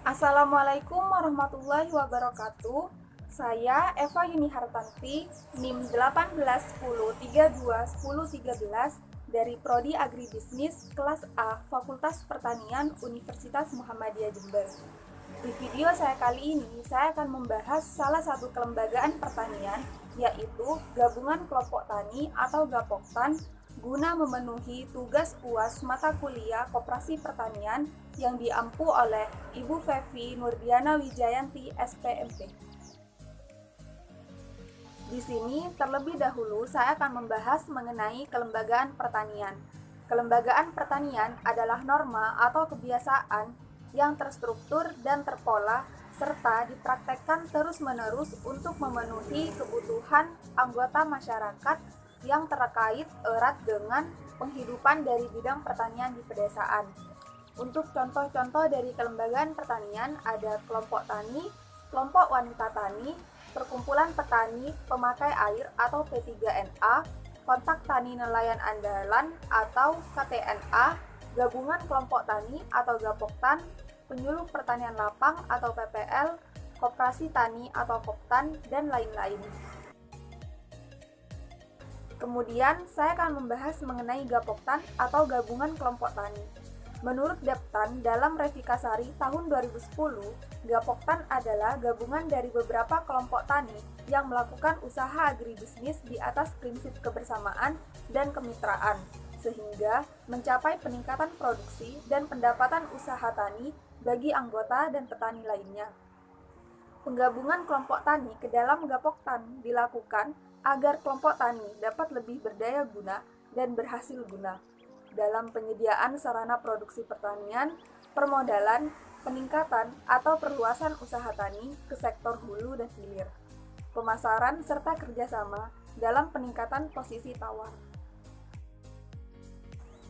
Assalamualaikum warahmatullahi wabarakatuh. Saya Eva Yuni Hartanti, NIM 1810321013 dari Prodi Agribisnis kelas A Fakultas Pertanian Universitas Muhammadiyah Jember. Di video saya kali ini, saya akan membahas salah satu kelembagaan pertanian, yaitu Gabungan Kelompok Tani atau Gapoktan, guna memenuhi tugas UAS mata kuliah Koperasi Pertanian yang diampu oleh Ibu Fevi Nurdiana Wijayanti, SPMP. Di sini, terlebih dahulu saya akan membahas mengenai kelembagaan pertanian. Kelembagaan pertanian adalah norma atau kebiasaan yang terstruktur dan terpola serta dipraktekkan terus-menerus untuk memenuhi kebutuhan anggota masyarakat yang terkait erat dengan penghidupan dari bidang pertanian di pedesaan. Untuk contoh-contoh dari kelembagaan pertanian ada kelompok tani, kelompok wanita tani, perkumpulan petani pemakai air atau P3NA, kontak tani nelayan andalan atau KTNA, gabungan kelompok tani atau Gapoktan, penyuluh pertanian lapang atau PPL, koperasi tani atau Koptan, dan lain-lain. Kemudian, saya akan membahas mengenai Gapoktan atau Gabungan Kelompok Tani. Menurut Deptan, dalam Revikasari tahun 2010, Gapoktan adalah gabungan dari beberapa kelompok tani yang melakukan usaha agribisnis di atas prinsip kebersamaan dan kemitraan, sehingga mencapai peningkatan produksi dan pendapatan usaha tani bagi anggota dan petani lainnya. Penggabungan kelompok tani ke dalam Gapoktan dilakukan agar kelompok tani dapat lebih berdaya guna dan berhasil guna dalam penyediaan sarana produksi pertanian, permodalan, peningkatan atau perluasan usaha tani ke sektor hulu dan hilir, pemasaran serta kerjasama dalam peningkatan posisi tawar.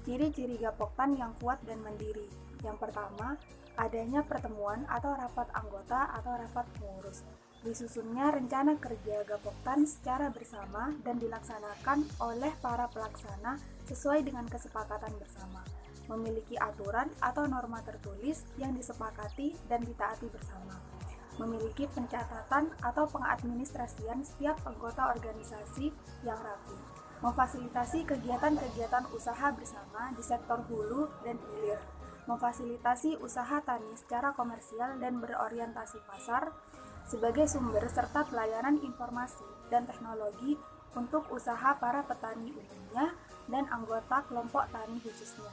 Ciri-ciri Gapoktan yang kuat dan mandiri. Yang pertama, adanya pertemuan atau rapat anggota atau rapat pengurus. Disusunnya rencana kerja Gapoktan secara bersama dan dilaksanakan oleh para pelaksana sesuai dengan kesepakatan bersama. Memiliki aturan atau norma tertulis yang disepakati dan ditaati bersama. Memiliki pencatatan atau pengadministrasian setiap anggota organisasi yang rapi. Memfasilitasi kegiatan-kegiatan usaha bersama di sektor hulu dan hilir. Memfasilitasi usaha tani secara komersial dan berorientasi pasar sebagai sumber serta pelayanan informasi dan teknologi untuk usaha para petani umumnya dan anggota kelompok tani khususnya.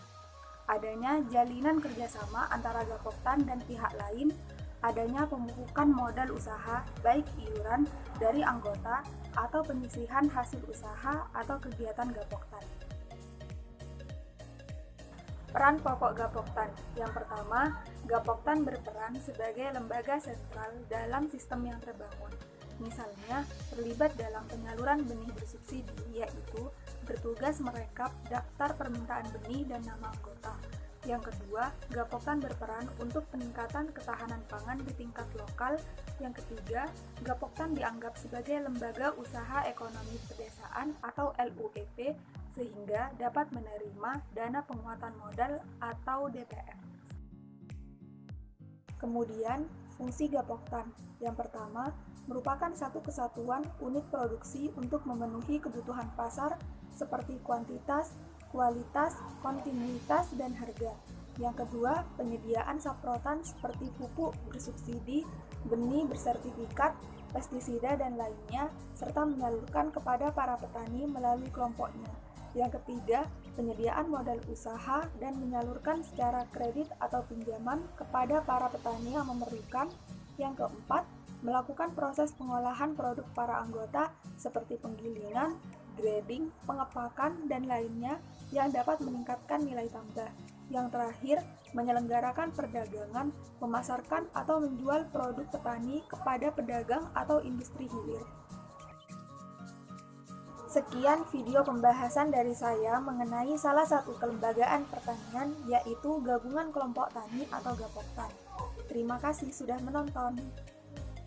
Adanya jalinan kerjasama antara Gapoktan dan pihak lain, adanya pemupukan modal usaha baik iuran dari anggota atau penyisihan hasil usaha atau kegiatan Gapoktan. Peran pokok Gapoktan. Yang pertama, Gapoktan berperan sebagai lembaga sentral dalam sistem yang terbangun. Misalnya, terlibat dalam penyaluran benih bersubsidi, yaitu bertugas merekap daftar permintaan benih dan nama anggota. Yang kedua, Gapoktan berperan untuk peningkatan ketahanan pangan di tingkat lokal. Yang ketiga, Gapoktan dianggap sebagai lembaga usaha ekonomi pedesaan atau LUEP sehingga dapat menerima dana penguatan modal atau DPM. Kemudian, fungsi Gapoktan. Yang pertama, merupakan satu kesatuan unit produksi untuk memenuhi kebutuhan pasar seperti kuantitas, kualitas, kontinuitas, dan harga. Yang kedua, penyediaan saprotan seperti pupuk bersubsidi, benih bersertifikat, pestisida, dan lainnya, serta menyalurkan kepada para petani melalui kelompoknya. Yang ketiga, penyediaan modal usaha dan menyalurkan secara kredit atau pinjaman kepada para petani yang memerlukan. Yang keempat, melakukan proses pengolahan produk para anggota seperti penggilingan, grading, pengepakan, dan lainnya yang dapat meningkatkan nilai tambah. Yang terakhir, menyelenggarakan perdagangan, memasarkan atau menjual produk petani kepada pedagang atau industri hilir. Sekian video pembahasan dari saya mengenai salah satu kelembagaan pertanian, yaitu Gabungan Kelompok Tani atau Gapoktan. Terima kasih sudah menonton.